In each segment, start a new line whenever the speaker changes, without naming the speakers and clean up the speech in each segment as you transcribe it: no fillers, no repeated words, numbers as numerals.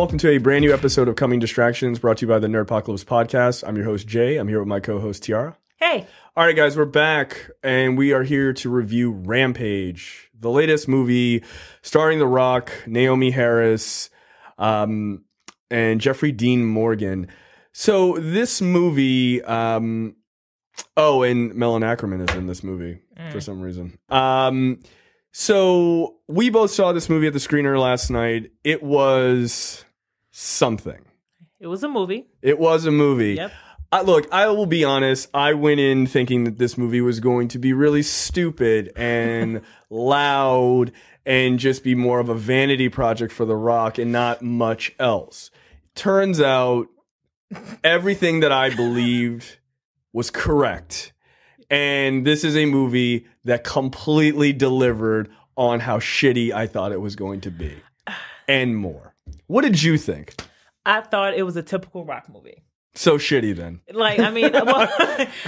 welcome to a brand new episode of Coming Distractions, brought to you by the Nerdpocalypse podcast. I'm your host, Jay. I'm here with my co-host, Tiara.
Hey.
All right, guys, we're back, and we are here to review Rampage, the latest movie starring The Rock, Naomie Harris, and Jeffrey Dean Morgan. So this movie, and Melon Ackerman is in this movie for some reason. So we both saw this movie at the screener last night. It was something.
It was a movie.
It was a movie.
Yep.
Look, I will be honest. I went in thinking that this movie was going to be really stupid and loud and just be more of a vanity project for The Rock and not much else. Turns out everything that I believed was correct. And this is a movie that completely delivered on how shitty I thought it was going to be. And more. What did you think?
I thought it was a typical Rock movie.
So shitty then.
Like, I mean, well,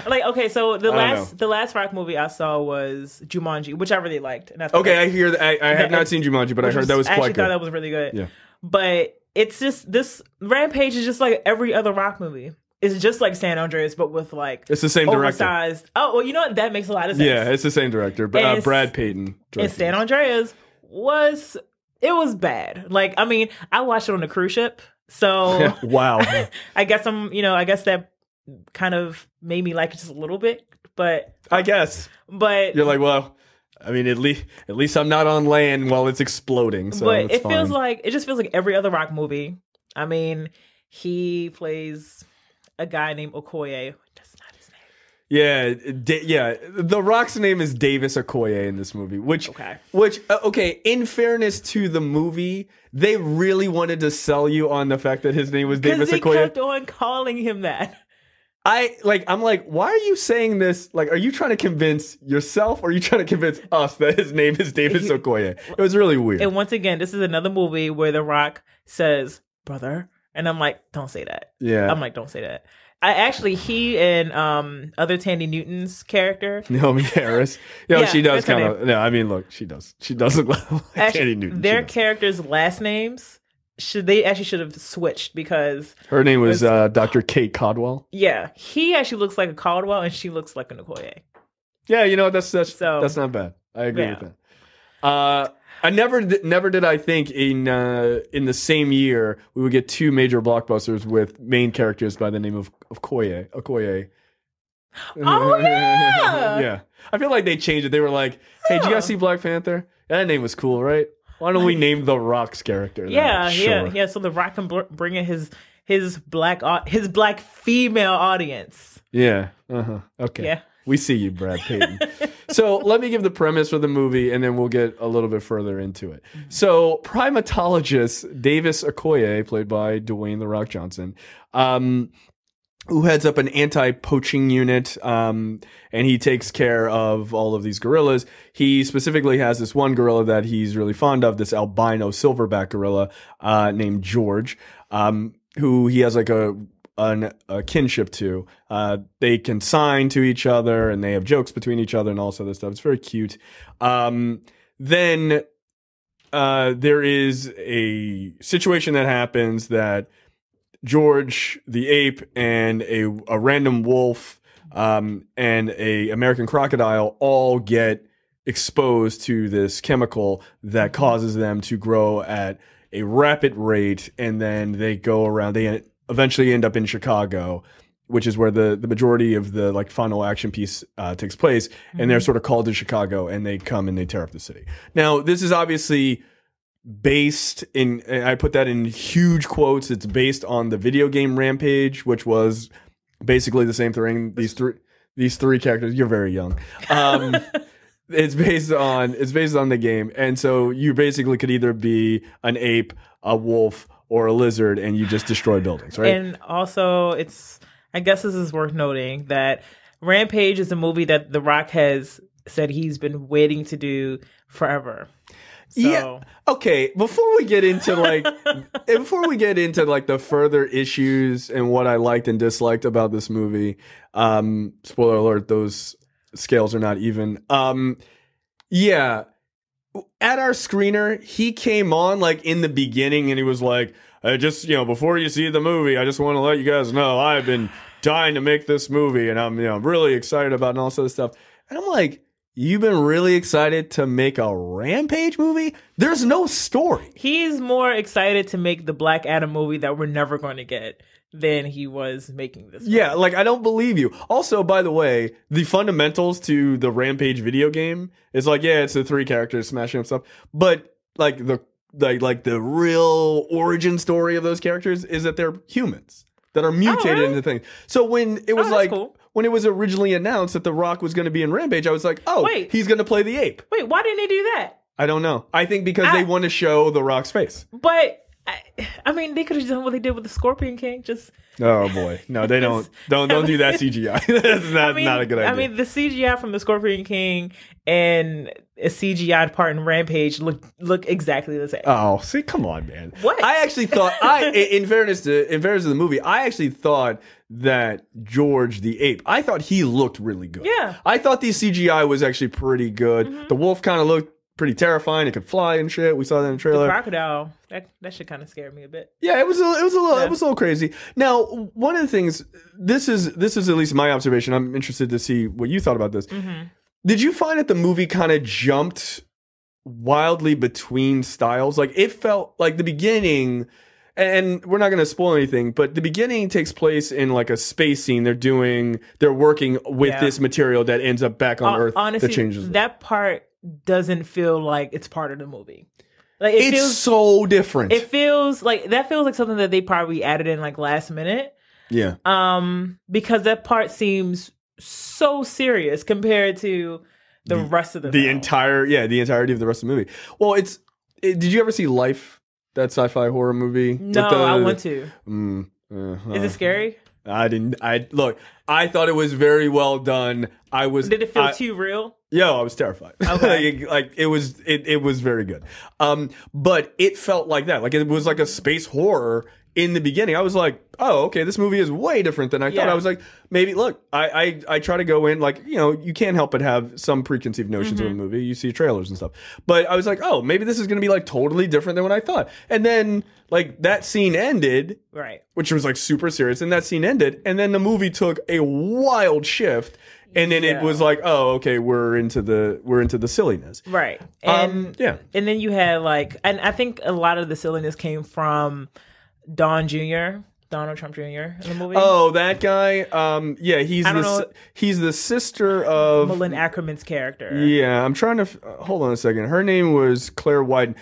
like, okay, so the last Rock movie I saw was Jumanji, which I really liked. And
I hear that. I have not seen Jumanji, but I heard that was quite good. I
actually thought that was really good.
Yeah.
But it's just, this Rampage is just like every other Rock movie. It's just like San Andreas, but with like
it's the same
oversized.
Director.
Oh, well, you know what? That makes a lot of sense.
Yeah, it's the same director. Brad Payton.
And San Andreas was bad. Like, I mean, I watched it on a cruise ship, so
wow.
I guess that kind of made me like it just a little bit, but
I guess.
But
you're like, well, I mean, at least I'm not on land while it's exploding. So
but it
fine.
just feels like every other Rock movie. I mean, he plays a guy named Okoye. That's not his
name. Yeah. The Rock's name is Davis Okoye in this movie, which, in fairness to the movie, they really wanted to sell you on the fact that his name was Davis Okoye.
Because they kept on calling him that.
I'm like, why are you saying this? Like, are you trying to convince yourself or are you trying to convince us that his name is Davis Okoye? It was really weird.
And once again, this is another movie where The Rock says, brother. And I'm like, don't say that.
Yeah.
I'm like, don't say that. He and other Tandy Newton's character.
Naomie Harris. She does kind of. No, I mean, look, she does. She does look like Tandy Newton.
Their characters' last names should have switched because
her name was Dr. Kate Caldwell.
Yeah. He actually looks like a Caldwell and she looks like an Okoye.
Yeah, that's not bad. I agree with that. I never did I think in the same year we would get two major blockbusters with main characters by the name of Okoye.
Oh yeah.
Yeah. I feel like they changed it. They were like, "Hey, did you guys see Black Panther? That name was cool, right? Why don't we name The Rock's character?"
Yeah. So The Rock can bring in his black female audience.
Yeah. Okay. Yeah. We see you, Brad Payton. So let me give the premise for the movie, and then we'll get a little bit further into it. So Primatologist Davis Okoye, played by Dwayne "The Rock" Johnson, who heads up an anti-poaching unit, and he takes care of all of these gorillas. He specifically has this one gorilla that he's really fond of, this albino silverback gorilla named George, who he has like a kinship to. They can sign to each other and they have jokes between each other and all this other stuff. It's very cute. Then there is a situation that happens that George the ape and a random wolf and a American crocodile all get exposed to this chemical that causes them to grow at a rapid rate, and then they go around. They eventually end up in Chicago, which is where the majority of the like final action piece takes place. And they're sort of called to Chicago, and they come and they tear up the city. Now, this is obviously based in, I put that in huge quotes, it's based on the video game Rampage, which was basically the same thing. These three characters, you're very young. It's based on the game. And so you basically could either be an ape, a wolf, or a lizard, and you just destroy buildings, right?
And also, I guess this is worth noting that Rampage is a movie that The Rock has said he's been waiting to do forever. So.
Yeah. Okay. Before we get into the further issues and what I liked and disliked about this movie, spoiler alert, those scales are not even. Yeah. At our screener, he came on like in the beginning and he was like, just, before you see the movie, I just want to let you guys know I've been dying to make this movie, and I'm, really excited about it and all this other stuff. And I'm like, you've been really excited to make a Rampage movie? There's no story.
He's more excited to make the Black Adam movie that we're never going to get than he was making this movie.
Yeah, like, I don't believe you. Also, by the way, the fundamentals to the Rampage video game is like, yeah, it's the 3 characters smashing up stuff. But, like, the real origin story of those characters is that they're humans that are mutated into things. So when it was
cool.
When it was originally announced that The Rock was going to be in Rampage, I was like, he's going to play the ape.
Wait, why didn't they do that?
I don't know. I think because they want to show The Rock's face.
But, I mean, they could have done what they did with the Scorpion King.
Oh, boy. No, they don't. Don't do that CGI. That's not a good idea.
I mean, the CGI from the Scorpion King and a CGI part in Rampage look exactly the same.
Oh, see, come on, man.
What?
I actually thought, in fairness to the movie, I actually thought that George the ape, I thought he looked really good.
Yeah.
I thought the CGI was actually pretty good. Mm-hmm. The wolf kind of looked pretty terrifying. It could fly and shit. We saw that in the trailer.
The crocodile, that shit kind of scared me a bit.
Yeah, it was a little crazy. Now, one of the things, this is at least my observation. I'm interested to see what you thought about this.
Mm-hmm.
Did you find that the movie kind of jumped wildly between styles? Like, it felt like the beginning, and we're not going to spoil anything, but the beginning takes place in like a space scene. They're working with this material that ends up back on Earth.
Honestly,
that changes
that part doesn't feel like it's part of the movie. Like,
it feels so different.
It feels like something that they probably added in like last minute.
Yeah.
Because that part seems so serious compared to the rest of the film.
entirety of the rest of the movie. Well, did you ever see Life, that sci-fi horror movie?
No, I want to. Is it scary?
I didn't. I thought it was very well done.
Did it feel too real?
Yeah, I was terrified.
Okay.
like it was very good. But it felt like that. Like, it was like a space horror in the beginning. I was like, oh, okay, this movie is way different than I thought. I was like, maybe, look, I try to go in, like, you can't help but have some preconceived notions of a movie. You see trailers and stuff. But I was like, oh, maybe this is going to be like totally different than what I thought. And then, like, that scene ended,
right? Which
was like super serious. And that scene ended. And then the movie took a wild shift. And then it was like, oh, okay, we're into the silliness,
right? And and then you had like, and I think a lot of the silliness came from Donald Trump Jr. in the movie.
Oh, that guy. He's the sister of
Malin Ackerman's character.
Yeah, I'm trying to hold on a second. Her name was Claire Wyden.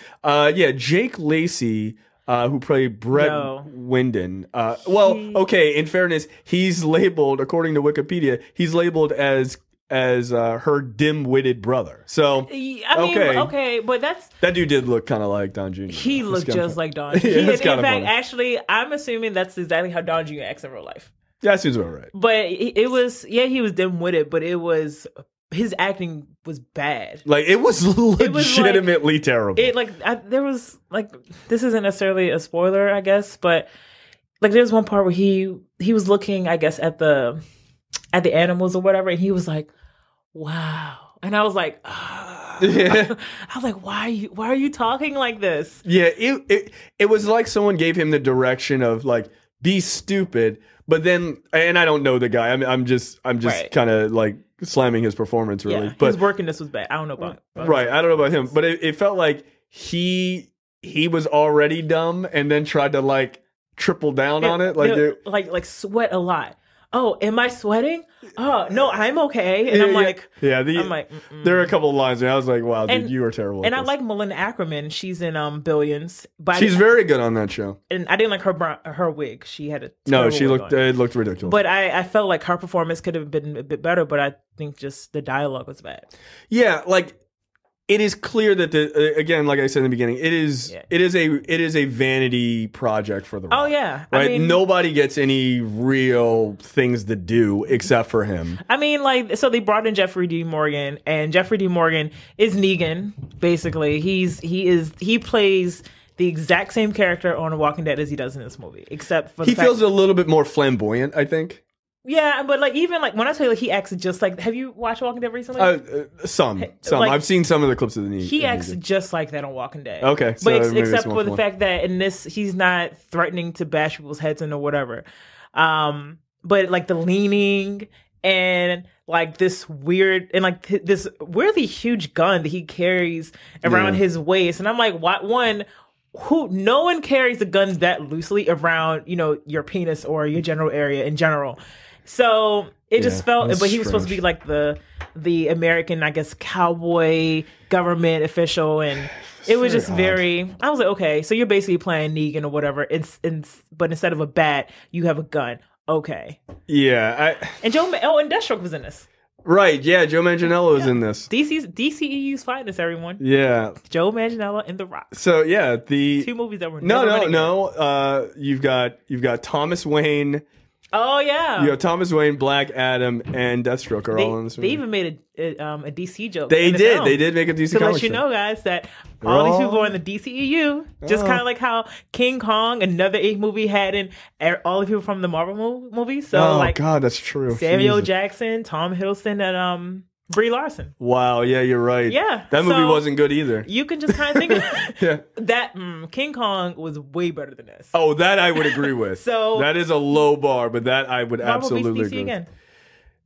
Jake Lacey. Who played Brett Wyndon. Okay, in fairness, he's labeled, according to Wikipedia, he's labeled as her dim-witted brother. So,
okay, but
that dude did look kind of like Don Jr.
He looked just like Don Jr. In fact, actually, I'm assuming that's exactly how Don Jr. acts in real life.
Yeah, that seems about right.
But he was dim-witted, but it was... his acting was bad.
Like, it was legitimately terrible.
There was like, this isn't necessarily a spoiler, I guess, but like, there's one part where he was looking, I guess, at the animals or whatever, and he was like, "Wow," and I was like, I was like, why are you talking like this?
Yeah, it was like someone gave him the direction of like, be stupid, but then, and I don't know the guy. I'm just kind of like slamming his performance, really.
Yeah,
but
his work in this was bad. I don't know about
right. I don't know about him, but it felt like he was already dumb and then tried to like triple down on it,
like sweat a lot. Oh, am I sweating? Oh no, I'm okay. And I'm like,
there are a couple of lines where I was like, wow, dude, you are terrible.
And I like Melinda Ackerman. She's in Billions. But
she's very good on that show.
And I didn't like her wig. She had
it looked ridiculous.
But I felt like her performance could have been a bit better. But I think just the dialogue was bad.
Yeah, like, it is clear that again, like I said in the beginning, it is a vanity project for The Rock.
Oh yeah,
right. I mean, nobody gets any real things to do except for him.
I mean, like, so they brought in Jeffrey D. Morgan, and Jeffrey D. Morgan is Negan. Basically, he plays the exact same character on The Walking Dead as he does in this movie, except for
he feels a little bit more flamboyant, I think.
Yeah, but like even like when I tell you like he acts just like, have you watched Walking Dead recently?
Some.
Like,
I've seen some of the clips of the knee.
He acts just like that on Walking Dead.
Okay,
but except for the fact that in this he's not threatening to bash people's heads in or whatever. But like the leaning and like this weird and like this weirdly huge gun that he carries around his waist, and I'm like, what one? No one carries a gun that loosely around, your penis or your genital area in general. So it just felt, but he was supposed to be like the American, I guess, cowboy government official, and it was just very. I was like, okay, so you're basically playing Negan or whatever. But instead of a bat, you have a gun. Okay.
Yeah.
And and Deathstroke was in this.
Right, yeah, Joe Manganiello is in this.
DCEU's finest, everyone.
Yeah.
Joe Manganiello and The Rock.
So, yeah, the...
2 movies that were
No. You've got Thomas Wayne.
Oh, yeah.
You have Thomas Wayne, Black Adam, and Deathstroke are all in this movie.
They even made a DC joke.
They did. They did make a DC
to
comic
let you
show.
know, guys, that all these people are in the DCEU. Just kind of like how King Kong, another 8 movie, had in all the people from the Marvel movies. So,
God, that's true.
Samuel Jackson, Tom Hiddleston, and Brie Larson.
Wow, yeah, you're right.
Yeah.
That movie wasn't good either.
You can just kind of think that King Kong was way better than this.
Oh, that I would agree with.
So
that is a low bar, but that I would absolutely agree with.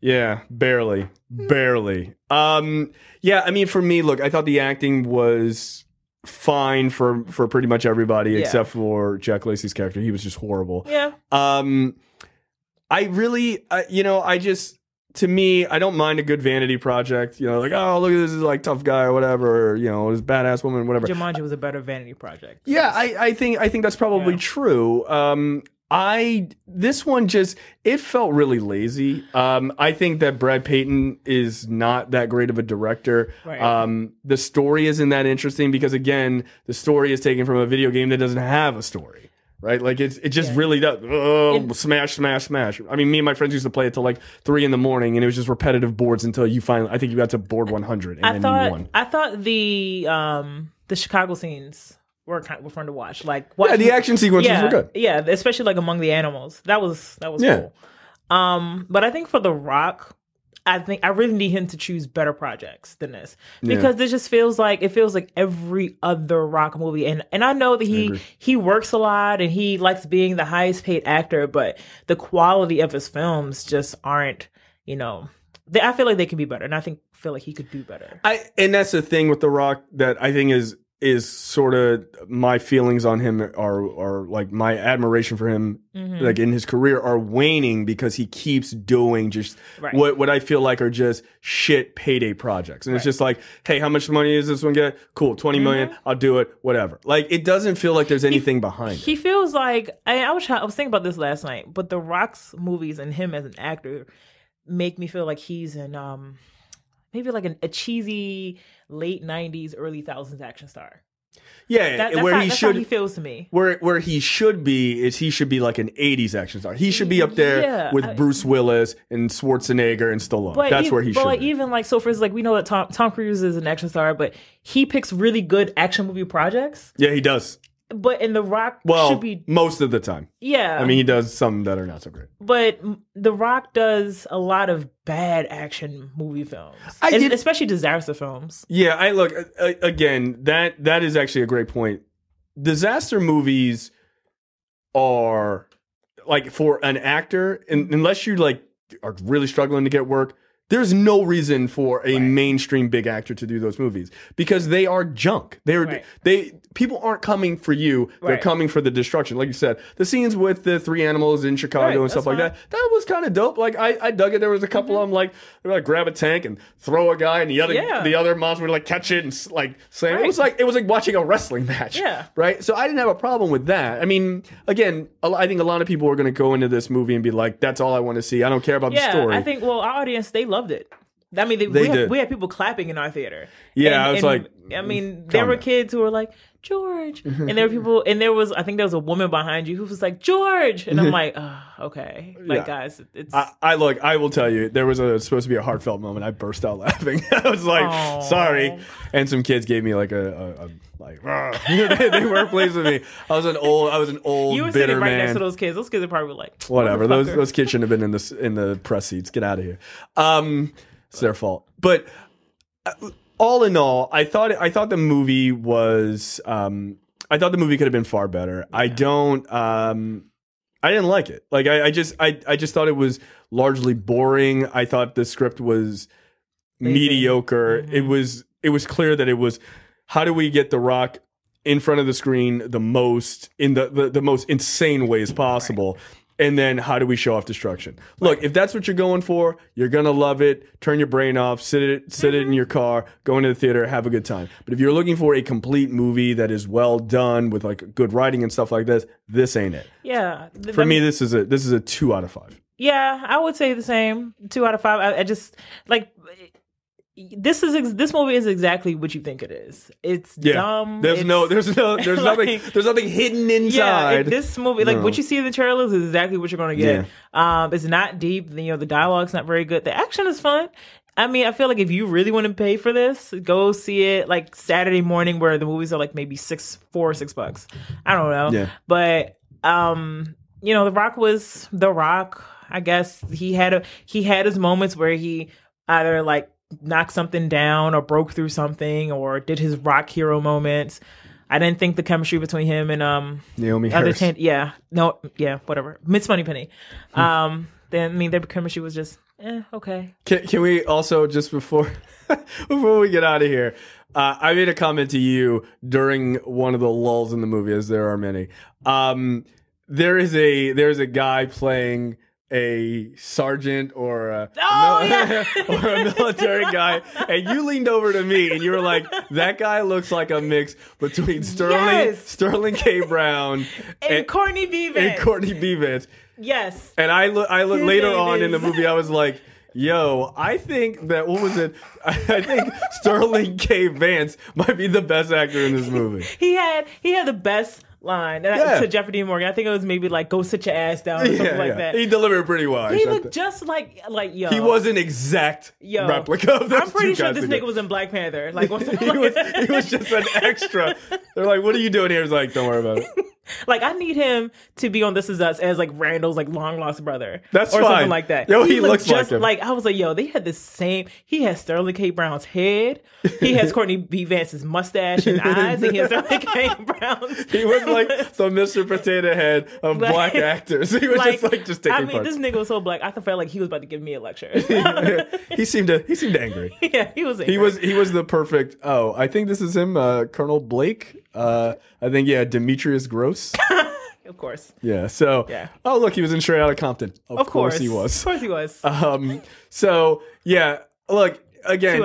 Yeah, barely. Yeah, I mean, for me, look, I thought the acting was fine for pretty much everybody except for Jack Lacey's character. He was just horrible.
Yeah.
To me, I don't mind a good vanity project. Like, oh, look at this, is like tough guy or whatever, or, this badass woman, whatever.
Jumanji was a better vanity project.
Yeah, I think that's probably true. This one it felt really lazy. I think that Brad Payton is not that great of a director.
Right.
The story isn't that interesting because, again, the story is taken from a video game that doesn't have a story. Right? Like, it just really does. Smash. I mean, me and my friends used to play it till like 3 a.m, and it was just repetitive boards until you finally, I think you got to board 100 and then you won.
I thought the Chicago scenes were kind of fun to watch. Like,
the action sequences were good.
Yeah, especially like among the animals. That was cool. But I think for The Rock, I really need him to choose better projects than this because this just feels like every other Rock movie, and I know that he works a lot and he likes being the highest paid actor, but the quality of his films just aren't. I feel like they can be better, and I feel like he could do better.
And that's the thing with The Rock that I think is sort of my feelings on him are like my admiration for him, like in his career, are waning because he keeps doing just what I feel like are just shit payday projects. And it's just like, hey, how much money does this one get? Cool, 20 million, I'll do it, whatever. Like, it doesn't feel like there's anything behind it.
He feels like, I was thinking about this last night, but The Rock's movies and him as an actor make me feel like he's in maybe like a cheesy late 90s, early 2000s action star.
Yeah,
that's how he feels to me.
Where he should be like an 80s action star. He should be up there with Bruce Willis and Schwarzenegger and Stallone. That's where he should be.
Even like, so for instance, like, we know that Tom Cruise is an action star, but he picks really good action movie projects.
Yeah, he does.
But in The Rock should be...
most of the time.
Yeah.
I mean, he does some that are not so great.
But The Rock does a lot of bad action movie films. Especially disaster films.
Yeah, again, that is actually a great point. Disaster movies are, like, for an actor, unless you, like, are really struggling to get work, there's no reason for a mainstream big actor to do those movies because they are junk. People aren't coming for you. They're coming for the destruction. Like you said, the scenes with the 3 animals in Chicago and stuff like that was kind of dope. Like, I dug it. There was a couple of them, like, they would, like, grab a tank and throw a guy, and the other monster would, like, catch it and, like, slam. It was like watching a wrestling match. Yeah. Right? So I didn't have a problem with that. I mean, again, I think a lot of people are going to go into this movie and be like, that's all I want to see. I don't care about the story.
I think, our audience, they loved it. I mean, we had people clapping in our theater.
Yeah, I was like,
I mean, there were kids who were like, George, and there were people, and I think there was a woman behind you who was like, George, and I'm like, oh, okay, like guys, it's.
I will tell you, there was supposed to be a heartfelt moment. I burst out laughing. I was like,
Aww.
sorry, and some kids gave me like a they weren't pleased with me. I was an old
You were
bitter
sitting right
man.
next to those kids. Those kids are probably like,
whatever. Those kids shouldn't have been in the press seats. Get out of here. It's their fault. But all in all, I thought the movie was. I thought the movie could have been far better. Yeah. I didn't like it. Like I just thought it was largely boring. I thought the script was mediocre. Mm-hmm. It was clear that it was, how do we get The Rock in front of the screen the most in the most insane ways possible? Right. And then how do we show off destruction? Right. Look, if that's what you're going for, you're going to love it. Turn your brain off, sit it in your car, go into the theater, have a good time. But if you're looking for a complete movie that is well done with like good writing and stuff like this ain't it.
Yeah.
For me, this is a 2 out of 5.
Yeah, I would say the same. 2 out of 5. I just like this movie is exactly what you think it is. It's dumb.
There's nothing hidden inside.
Yeah, this movie, like what you see in the trailers, is exactly what you're going to get. Yeah. It's not deep. The dialogue's not very good. The action is fun. I mean, I feel like if you really want to pay for this, go see it like Saturday morning, where the movies are like maybe $4 or $6. I don't know. Yeah. But The Rock was The Rock. I guess he had his moments where he either like knocked something down or broke through something or did his rock hero moments. I didn't think the chemistry between him and
Naomie Harris.
Whatever. Miss Moneypenny. Their chemistry was just okay.
Can we also, just before we get out of here, I made a comment to you during one of the lulls in the movie, as there are many. There's a guy playing a sergeant or a military guy, and you leaned over to me and you were like, that guy looks like a mix between Sterling K. Brown
and Courtney B.
Vance.
Yes.
And I look later on in the movie, I was like, yo, I think that, what was it? I think Sterling K. Vance might be the best actor in this movie.
He had the best line to Jeffrey Dean Morgan. I think it was maybe like, go sit your ass down or something like that.
He delivered pretty well.
He looked just like yo.
He was an exact replica of those.
I'm pretty sure this nigga was in Black Panther. Like, he
was just an extra. They're like, what are you doing here? He's like, don't worry about it.
Like, I need him to be on This Is Us as like Randall's like long lost brother.
That's
or
fine.
Something like that.
Yo, he looks
just
like him.
I was like, yo, they had the same. He has Sterling K. Brown's head. He has Courtney B. Vance's mustache and eyes, and he has Sterling K. Brown's.
He was like the Mr. Potato Head of black actors. He was just taking parts.
This nigga was so black. I felt like he was about to give me a lecture.
He seemed angry.
Yeah, he was angry.
He was the perfect. Oh, I think this is him, Colonel Blake. I think Demetrius Gross.
Of course.
Yeah. So. Yeah. Oh, look, he was in Straight Outta Compton. Of course he was.
Of course he was.
So yeah. Look, again,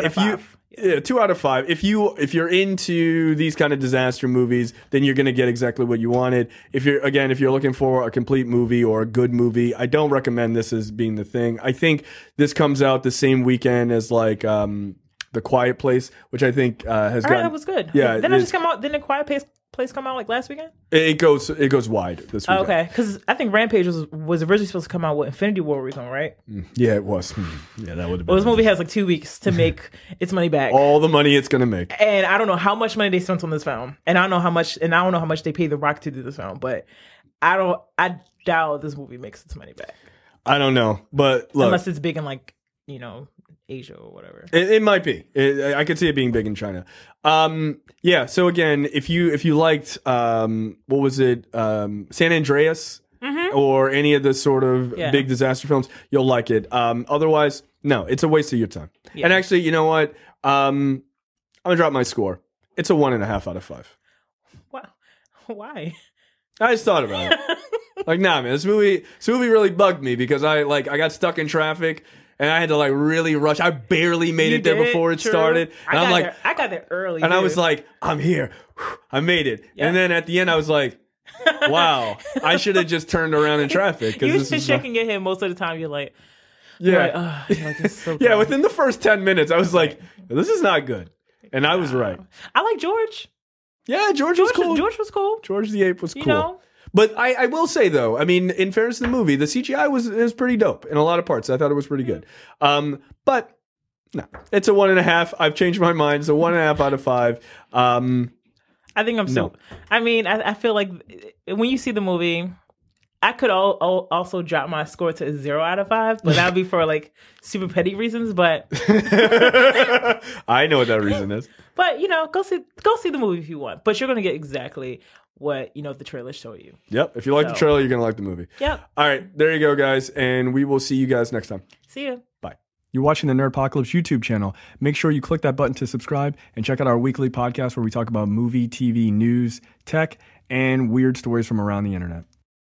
2 out of 5. If you're into these kind of disaster movies, then you're gonna get exactly what you wanted. If you're looking for a complete movie or a good movie, I don't recommend this as being the thing. I think this comes out the same weekend as like The Quiet Place, which I think has gotten.
That was good.
Yeah.
Didn't it just come out? Didn't The Quiet Place come out like last weekend?
It goes wide this weekend.
Okay, because I think Rampage was originally supposed to come out with Infinity War weekend, right?
Yeah, it was. Yeah, that would have been.
Well, this movie has like 2 weeks to make its money back.
All the money it's gonna make.
And I don't know how much money they spent on this film, and I don't know how much they paid The Rock to do this film, but I doubt this movie makes its money back.
I don't know, but look,
unless it's big in like Asia or whatever.
It might be. I could see it being big in China. Yeah. So again, if you liked what was it, San Andreas, or any of the sort of big disaster films, you'll like it. Otherwise, no, it's a waste of your time. Yeah. And actually, you know what? I'm gonna drop my score. It's a 1.5 out of 5.
Wow. Why?
I just thought about it. Like, nah, man, this movie really bugged me because I got stuck in traffic. And I had to like really rush. I barely made it there before it started. And
I got there early.
And I was like, I'm here. I made it. Yep. And then at the end, I was like, wow, I should have just turned around in traffic.
You was just shaking your head most of the time. You're like,
Yeah.
It's so
Yeah,
cool.
within the first 10 minutes, I was like, this is not good. And I was right.
I like George.
Yeah, George was cool.
George was cool.
George the ape was cool.
You know?
But I will say, though, I mean, in fairness to the movie, the CGI was pretty dope in a lot of parts. I thought it was pretty good. But no, it's a 1.5. I've changed my mind. It's a 1.5 out of 5.
I think I'm so. I mean, I feel like when you see the movie, I could also drop my score to a 0 out of 5, but that would be for like super petty reasons. But
I know what that reason is.
But go see the movie if you want. But you're gonna get exactly what the trailers show you.
Yep. If you like the trailer, you're gonna like the movie.
Yep.
All right, there you go, guys, and we will see you guys next time.
See you.
Bye. You're watching the Nerdpocalypse YouTube channel. Make sure you click that button to subscribe and check out our weekly podcast where we talk about movie, TV, news, tech, and weird stories from around the internet.